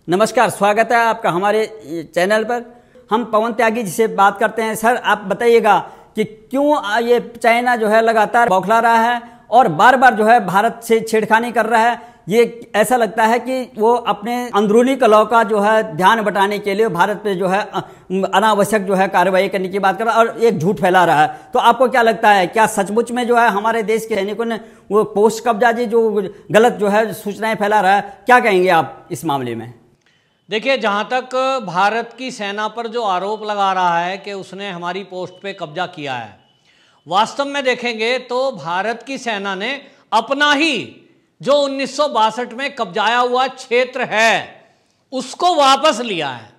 नमस्कार, स्वागत है आपका हमारे चैनल पर। हम पवन त्यागी जी से बात करते हैं। सर, आप बताइएगा कि क्यों ये चाइना जो है लगातार बौखला रहा है और बार बार जो है भारत से छेड़खानी कर रहा है। ये ऐसा लगता है कि वो अपने अंदरूनी कलह का जो है ध्यान बटाने के लिए भारत पे जो है अनावश्यक जो है कार्रवाई करने की बात कर रहा है और एक झूठ फैला रहा है। तो आपको क्या लगता है, क्या सचमुच में जो है हमारे देश के सैनिकों ने वो पोस्ट कब्जा जी जो गलत जो है सूचनाएं फैला रहा है, क्या कहेंगे आप इस मामले में? देखिए, जहाँ तक भारत की सेना पर जो आरोप लगा रहा है कि उसने हमारी पोस्ट पे कब्जा किया है, वास्तव में देखेंगे तो भारत की सेना ने अपना ही जो 1962 में कब्जाया हुआ क्षेत्र है उसको वापस लिया है।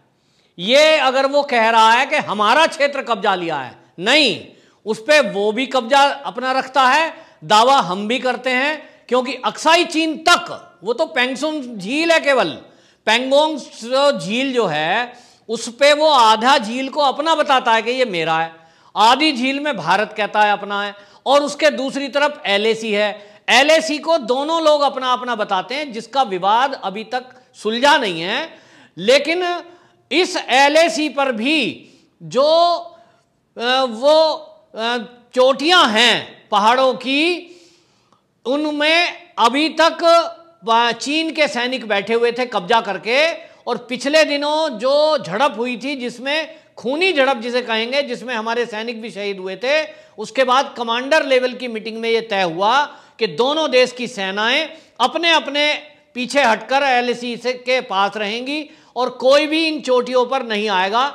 ये अगर वो कह रहा है कि हमारा क्षेत्र कब्जा लिया है, नहीं, उस पर वो भी कब्जा अपना रखता है। दावा हम भी करते हैं, क्योंकि अक्साई चीन तक, वो तो पेंगसुन झील है, केवल पेंगोंग झील जो है उस पे वो आधा झील को अपना बताता है कि ये मेरा है, आधी झील में भारत कहता है अपना है, और उसके दूसरी तरफ एलएसी है। एलएसी को दोनों लोग अपना अपना बताते हैं, जिसका विवाद अभी तक सुलझा नहीं है। लेकिन इस एलएसी पर भी जो वो चोटियां हैं पहाड़ों की, उनमें अभी तक चीन के सैनिक बैठे हुए थे कब्जा करके। और पिछले दिनों जो झड़प हुई थी, जिसमें खूनी झड़प जिसे कहेंगे, जिसमें हमारे सैनिक भी शहीद हुए थे, उसके बाद कमांडर लेवल की मीटिंग में यह तय हुआ कि दोनों देश की सेनाएं अपने अपने पीछे हटकर एलएसी के पास रहेंगी और कोई भी इन चोटियों पर नहीं आएगा।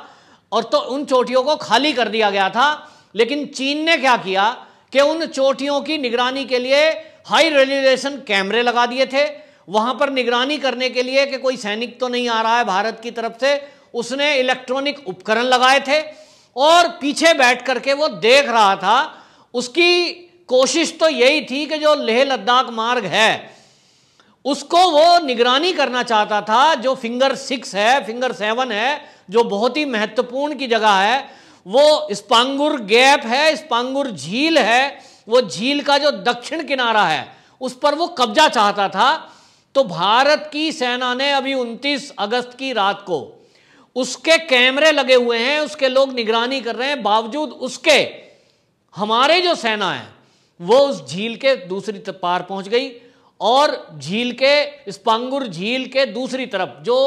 और तो उन चोटियों को खाली कर दिया गया था। लेकिन चीन ने क्या किया कि उन चोटियों की निगरानी के लिए हाई रेजोल्यूशन कैमरे लगा दिए थे। वहां पर निगरानी करने के लिए कि कोई सैनिक तो नहीं आ रहा है भारत की तरफ से, उसने इलेक्ट्रॉनिक उपकरण लगाए थे और पीछे बैठ करके वो देख रहा था। उसकी कोशिश तो यही थी कि जो लेह लद्दाख मार्ग है उसको वो निगरानी करना चाहता था। जो फिंगर 6 है, फिंगर 7 है, जो बहुत ही महत्वपूर्ण की जगह है, वो स्पांगुर गैप है, स्पांगुर झील है, वो झील का जो दक्षिण किनारा है उस पर वो कब्जा चाहता था। तो भारत की सेना ने अभी 29 अगस्त की रात को उसके कैमरे लगे हुए हैं, उसके लोग निगरानी कर रहे हैं, बावजूद उसके हमारे जो सेना है वो उस झील के दूसरी पार पहुंच गई और झील के स्पांगुर झील के दूसरी तरफ जो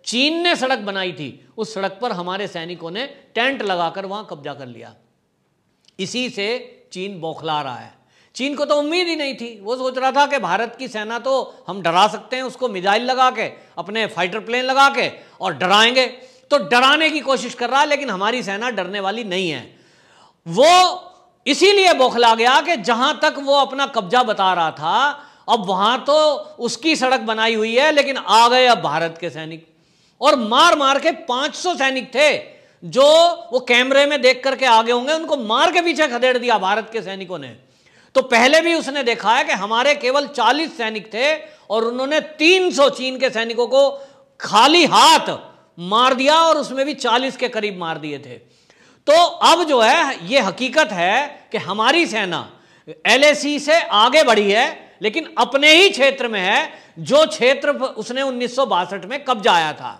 चीन ने सड़क बनाई थी, उस सड़क पर हमारे सैनिकों ने टेंट लगाकर वहां कब्जा कर लिया। इसी से चीन बौखला रहा है। चीन को तो उम्मीद ही नहीं थी। वो सोच रहा था कि भारत की सेना तो हम डरा सकते हैं, उसको मिसाइल लगा के, अपने फाइटर प्लेन लगा के और डराएंगे, तो डराने की कोशिश कर रहा है। लेकिन हमारी सेना डरने वाली नहीं है। वो इसीलिए बौखला गया कि जहां तक वो अपना कब्जा बता रहा था, अब वहां तो उसकी सड़क बनाई हुई है, लेकिन आ गए अब भारत के सैनिक और मार मार के 500 सैनिक थे जो वो कैमरे में देख करके आगे होंगे, उनको मार के पीछे खदेड़ दिया भारत के सैनिकों ने। तो पहले भी उसने देखा है कि हमारे केवल 40 सैनिक थे और उन्होंने 300 चीन के सैनिकों को खाली हाथ मार दिया और उसमें भी 40 के करीब मार दिए थे। तो अब जो है ये हकीकत है कि हमारी सेना एलएसी से आगे बढ़ी है, लेकिन अपने ही क्षेत्र में है, जो क्षेत्र उसने 1962 में कब्जाया था।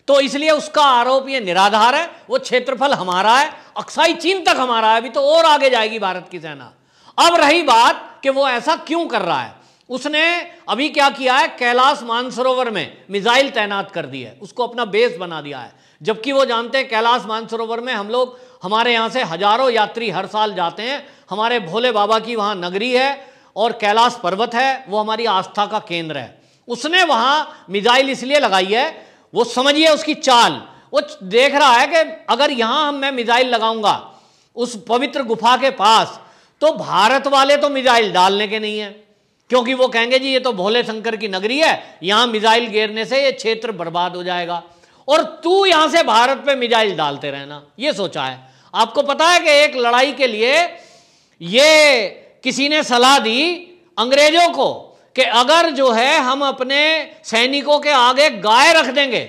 तो इसलिए उसका आरोप ये निराधार है। वो क्षेत्रफल हमारा है, अक्साई चीन तक हमारा है, अभी तो और आगे जाएगी भारत की सेना। अब रही बात कि वो ऐसा क्यों कर रहा है, उसने अभी क्या किया है, कैलाश मानसरोवर में मिसाइल तैनात कर दी है, उसको अपना बेस बना दिया है। जबकि वो जानते हैं कैलाश मानसरोवर में हम लोग, हमारे यहाँ से हजारों यात्री हर साल जाते हैं, हमारे भोले बाबा की वहाँ नगरी है और कैलाश पर्वत है, वो हमारी आस्था का केंद्र है। उसने वहाँ मिसाइल इसलिए लगाई है, वो समझिए उसकी चाल, वो देख रहा है कि अगर यहाँ मैं मिसाइल लगाऊंगा उस पवित्र गुफा के पास, तो भारत वाले तो मिसाइल डालने के नहीं है, क्योंकि वो कहेंगे जी ये तो भोले शंकर की नगरी है, यहां मिसाइल गिरने से ये क्षेत्र बर्बाद हो जाएगा और तू यहां से भारत पे मिसाइल डालते रहना, ये सोचा है। आपको पता है कि एक लड़ाई के लिए ये किसी ने सलाह दी अंग्रेजों को कि अगर जो है हम अपने सैनिकों के आगे गाय रख देंगे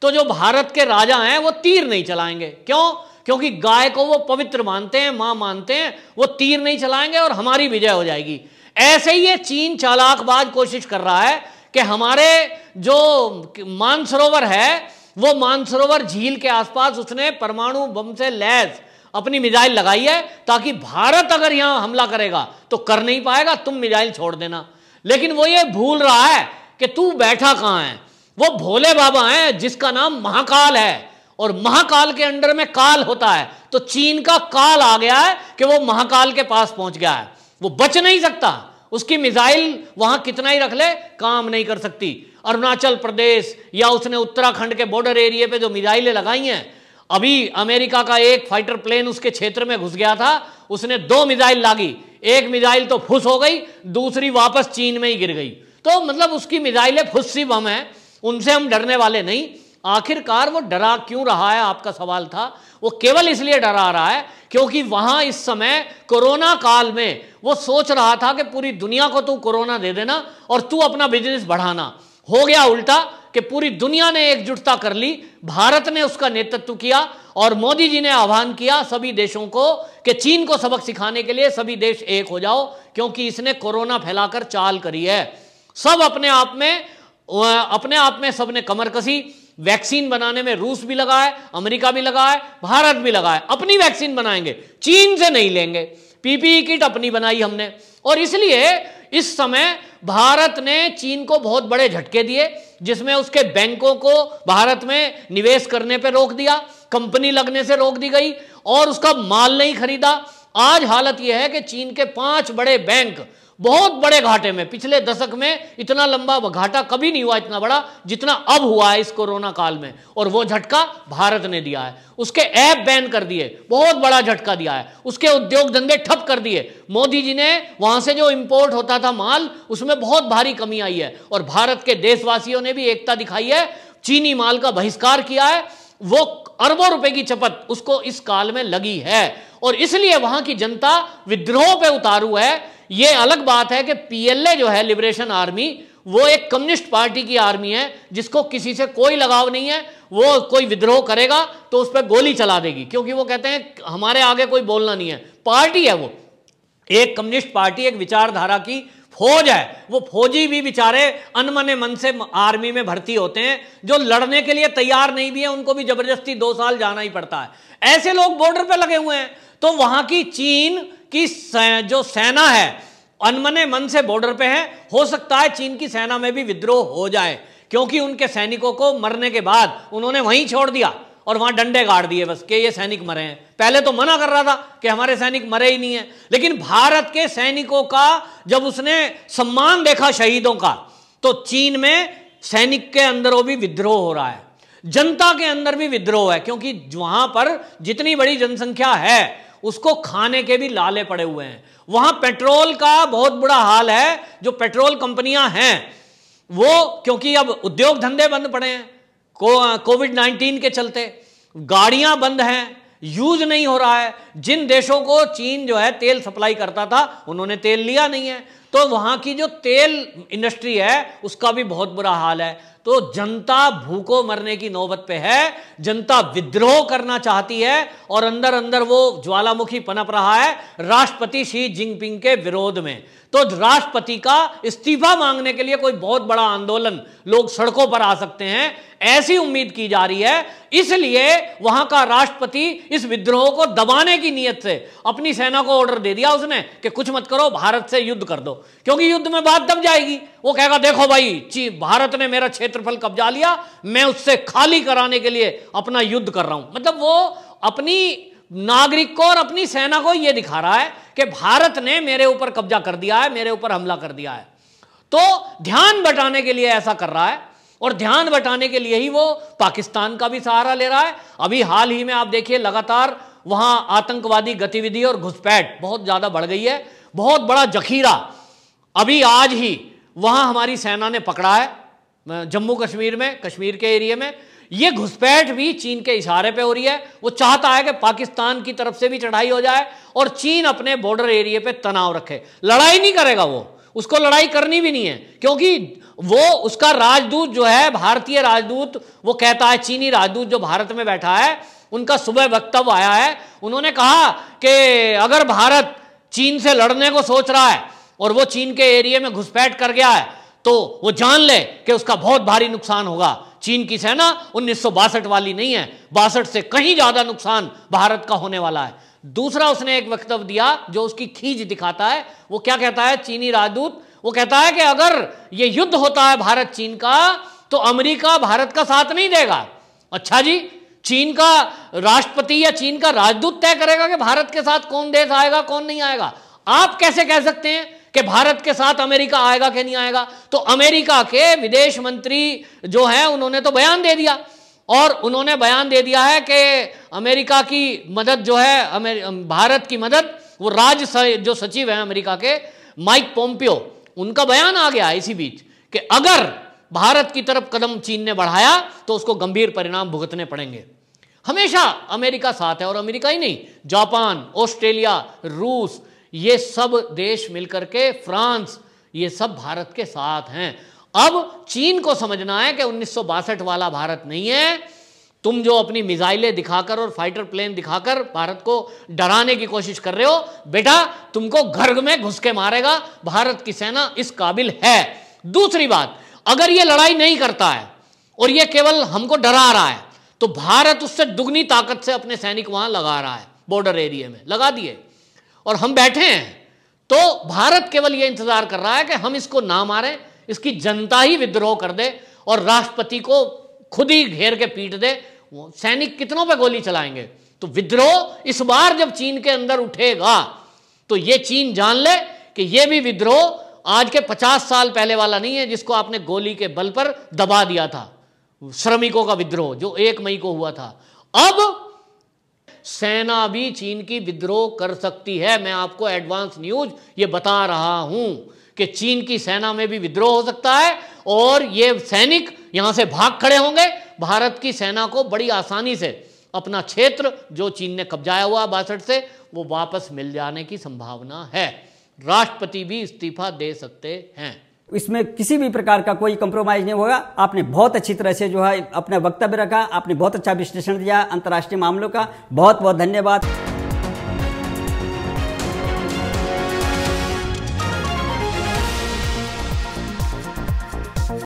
तो जो भारत के राजा हैं वो तीर नहीं चलाएंगे। क्यों? क्योंकि गाय को वो पवित्र मानते हैं, मां मानते हैं, वो तीर नहीं चलाएंगे और हमारी विजय हो जाएगी। ऐसे ही ये चीन चालाकबाज कोशिश कर रहा है कि हमारे जो मानसरोवर है, वो मानसरोवर झील के आसपास उसने परमाणु बम से लैस अपनी मिसाइल लगाई है, ताकि भारत अगर यहां हमला करेगा तो कर नहीं पाएगा, तुम मिसाइल छोड़ देना। लेकिन वो ये भूल रहा है कि तू बैठा कहां है। वो भोले बाबा हैं जिसका नाम महाकाल है, और महाकाल के अंडर में काल होता है। तो चीन का काल आ गया है कि वो महाकाल के पास पहुंच गया है, वो बच नहीं सकता। उसकी मिसाइल वहां कितना ही रख ले, काम नहीं कर सकती। अरुणाचल प्रदेश या उसने उत्तराखंड के बॉर्डर एरिया पे जो मिसाइलें लगाई हैं, अभी अमेरिका का एक फाइटर प्लेन उसके क्षेत्र में घुस गया था, उसने 2 मिसाइल लागी, एक मिसाइल तो फुस हो गई, दूसरी वापस चीन में ही गिर गई। तो मतलब उसकी मिसाइलें फुस्सी बम है, उनसे हम डरने वाले नहीं। आखिरकार वो डरा क्यों रहा है, आपका सवाल था। वो केवल इसलिए डरा रहा है क्योंकि वहां इस समय कोरोना काल में वो सोच रहा था कि पूरी दुनिया को तू कोरोना दे देना और तू अपना बिजनेस बढ़ाना। हो गया उल्टा कि पूरी दुनिया ने एकजुटता कर ली, भारत ने उसका नेतृत्व किया और मोदी जी ने आह्वान किया सभी देशों को कि चीन को सबक सिखाने के लिए सभी देश एक हो जाओ, क्योंकि इसने कोरोना फैलाकर चाल करी है। सब अपने आप में सबने कमर कसी। वैक्सीन बनाने में रूस भी लगा है, अमेरिका भी लगा है, भारत भी लगा है। अपनी वैक्सीन बनाएंगे, चीन से नहीं लेंगे। पीपीई किट अपनी बनाई हमने, और इसलिए इस समय भारत ने चीन को बहुत बड़े झटके दिए, जिसमें उसके बैंकों को भारत में निवेश करने पर रोक दिया, कंपनी लगने से रोक दी गई और उसका माल नहीं खरीदा। आज हालत यह है कि चीन के 5 बड़े बैंक बहुत बड़े घाटे में, पिछले दशक में इतना लंबा घाटा कभी नहीं हुआ इतना बड़ा जितना अब हुआ है इस कोरोना काल में, और वो झटका भारत ने दिया है। उसके ऐप बैन कर दिए, बहुत बड़ा झटका दिया है। उसके उद्योग धंधे ठप कर दिए। मोदी जी ने वहां से जो इंपोर्ट होता था माल, उसमें बहुत भारी कमी आई है, और भारत के देशवासियों ने भी एकता दिखाई है, चीनी माल का बहिष्कार किया है। वो अरबों रुपए की चपत उसको इस काल में लगी है, और इसलिए वहां की जनता विद्रोह पे उतारू है। ये अलग बात है कि पीएलए जो है, लिबरेशन आर्मी, वो एक कम्युनिस्ट पार्टी की आर्मी है जिसको किसी से कोई लगाव नहीं है। वो कोई विद्रोह करेगा तो उस पर गोली चला देगी, क्योंकि वो कहते हैं हमारे आगे कोई बोलना नहीं है। पार्टी है वो, एक कम्युनिस्ट पार्टी, एक विचारधारा की फौज है। वो फौजी भी बेचारे अनमने मन से आर्मी में भर्ती होते हैं, जो लड़ने के लिए तैयार नहीं भी है, उनको भी जबरदस्ती 2 साल जाना ही पड़ता है। ऐसे लोग बॉर्डर पे लगे हुए हैं। तो वहां की चीन की जो सेना है अनमने मन से बॉर्डर पे है। हो सकता है चीन की सेना में भी विद्रोह हो जाए, क्योंकि उनके सैनिकों को मरने के बाद उन्होंने वहीं छोड़ दिया और वहां डंडे गाड़ दिए बस कि ये सैनिक मरे हैं। पहले तो मना कर रहा था कि हमारे सैनिक मरे ही नहीं है, लेकिन भारत के सैनिकों का जब उसने सम्मान देखा शहीदों का, तो चीन में सैनिक के अंदर वो भी विद्रोह हो रहा है, जनता के अंदर भी विद्रोह है, क्योंकि वहां पर जितनी बड़ी जनसंख्या है उसको खाने के भी लाले पड़े हुए हैं। वहां पेट्रोल का बहुत बुरा हाल है। जो पेट्रोल कंपनियां हैं वो, क्योंकि अब उद्योग धंधे बंद पड़े हैं कोविड-19 के चलते, गाड़ियां बंद हैं, यूज नहीं हो रहा है। जिन देशों को चीन जो है तेल सप्लाई करता था, उन्होंने तेल लिया नहीं है, तो वहां की जो तेल इंडस्ट्री है उसका भी बहुत बुरा हाल है। तो जनता भूखों मरने की नौबत पे है, जनता विद्रोह करना चाहती है, और अंदर अंदर वो ज्वालामुखी पनप रहा है राष्ट्रपति शी जिनपिंग के विरोध में। तो राष्ट्रपति का इस्तीफा मांगने के लिए कोई बहुत बड़ा आंदोलन, लोग सड़कों पर आ सकते हैं, ऐसी उम्मीद की जा रही है। इसलिए वहां का राष्ट्रपति इस विद्रोह को दबाने की नीयत से अपनी सेना को ऑर्डर दे दिया उसने कि कुछ मत करो, भारत से युद्ध कर दो, क्योंकि युद्ध में बात दब जाएगी। वो कहेगा देखो भाई, भारत ने मेरा क्षेत्रफल कब्जा लिया, मैं उससे खाली कराने के लिए अपना युद्ध कर रहा हूं। मतलब वो अपनी नागरिक को और अपनी सेना को यह दिखा रहा है कि भारत ने मेरे ऊपर कब्जा कर दिया है, मेरे ऊपर हमला कर दिया है। तो ध्यान बटाने के लिए ऐसा कर रहा है, और ध्यान बटाने के लिए ही वो पाकिस्तान का भी सहारा ले रहा है। अभी हाल ही में आप देखिए, लगातार वहां आतंकवादी गतिविधि और घुसपैठ बहुत ज्यादा बढ़ गई है। बहुत बड़ा जखीरा अभी आज ही वहां हमारी सेना ने पकड़ा है जम्मू कश्मीर में, कश्मीर के एरिया में। ये घुसपैठ भी चीन के इशारे पे हो रही है। वो चाहता है कि पाकिस्तान की तरफ से भी चढ़ाई हो जाए और चीन अपने बॉर्डर एरिया पे तनाव रखे। लड़ाई नहीं करेगा वो, उसको लड़ाई करनी भी नहीं है, क्योंकि वो उसका राजदूत जो है, भारतीय राजदूत, वो कहता है, चीनी राजदूत जो भारत में बैठा है, उनका सुबह वक्तव्य आया है। उन्होंने कहा कि अगर भारत चीन से लड़ने को सोच रहा है और वो चीन के एरिया में घुसपैठ कर गया है, तो वो जान ले कि उसका बहुत भारी नुकसान होगा। चीन की सेना 1962 वाली नहीं है, 62 से कहीं ज्यादा नुकसान भारत का होने वाला है। दूसरा उसने एक वक्तव्य दिया जो उसकी खींच दिखाता है। वो क्या कहता है चीनी राजदूत? वो कहता है कि अगर ये युद्ध होता है भारत चीन का तो अमेरिका भारत का साथ नहीं देगा। अच्छा जी, चीन का राष्ट्रपति या चीन का राजदूत तय करेगा कि भारत के साथ कौन देश आएगा कौन नहीं आएगा? आप कैसे कह सकते हैं कि भारत के साथ अमेरिका आएगा कि नहीं आएगा? तो अमेरिका के विदेश मंत्री जो है उन्होंने तो बयान दे दिया, और उन्होंने बयान दे दिया है कि अमेरिका की मदद जो है, भारत की मदद, वो राज्य जो सचिव है अमेरिका के माइक पोम्पियो, उनका बयान आ गया इसी बीच कि अगर भारत की तरफ कदम चीन ने बढ़ाया तो उसको गंभीर परिणाम भुगतने पड़ेंगे। हमेशा अमेरिका साथ है, और अमेरिका ही नहीं, जापान, ऑस्ट्रेलिया, रूस, ये सब देश मिलकर के, फ्रांस, ये सब भारत के साथ हैं। अब चीन को समझना है कि 1962 वाला भारत नहीं है। तुम जो अपनी मिसाइलें दिखाकर और फाइटर प्लेन दिखाकर भारत को डराने की कोशिश कर रहे हो, बेटा तुमको घर में घुस के मारेगा। भारत की सेना इस काबिल है। दूसरी बात, अगर ये लड़ाई नहीं करता है और ये केवल हमको डरा रहा है, तो भारत उससे दुगनी ताकत से अपने सैनिक वहां लगा रहा है, बॉर्डर एरिया में लगा दिए, और हम बैठे हैं। तो भारत केवल ये इंतजार कर रहा है कि हम इसको ना मारें, इसकी जनता ही विद्रोह कर दे और राष्ट्रपति को खुद ही घेर के पीट दे। वो सैनिक कितनों पे गोली चलाएंगे? तो विद्रोह इस बार जब चीन के अंदर उठेगा तो ये चीन जान ले कि ये भी विद्रोह आज के 50 साल पहले वाला नहीं है, जिसको आपने गोली के बल पर दबा दिया था, श्रमिकों का विद्रोह जो 1 मई को हुआ था। अब सेना भी चीन की विद्रोह कर सकती है। मैं आपको एडवांस न्यूज ये बता रहा हूं कि चीन की सेना में भी विद्रोह हो सकता है, और ये सैनिक यहां से भाग खड़े होंगे। भारत की सेना को बड़ी आसानी से अपना क्षेत्र जो चीन ने कब्जाया हुआ 62 से, वो वापस मिल जाने की संभावना है। राष्ट्रपति भी इस्तीफा दे सकते हैं। इसमें किसी भी प्रकार का कोई कंप्रोमाइज नहीं होगा। आपने बहुत अच्छी तरह से जो है अपना वक्तव्य रखा, आपने बहुत अच्छा विश्लेषण दिया अंतर्राष्ट्रीय मामलों का। बहुत बहुत धन्यवाद।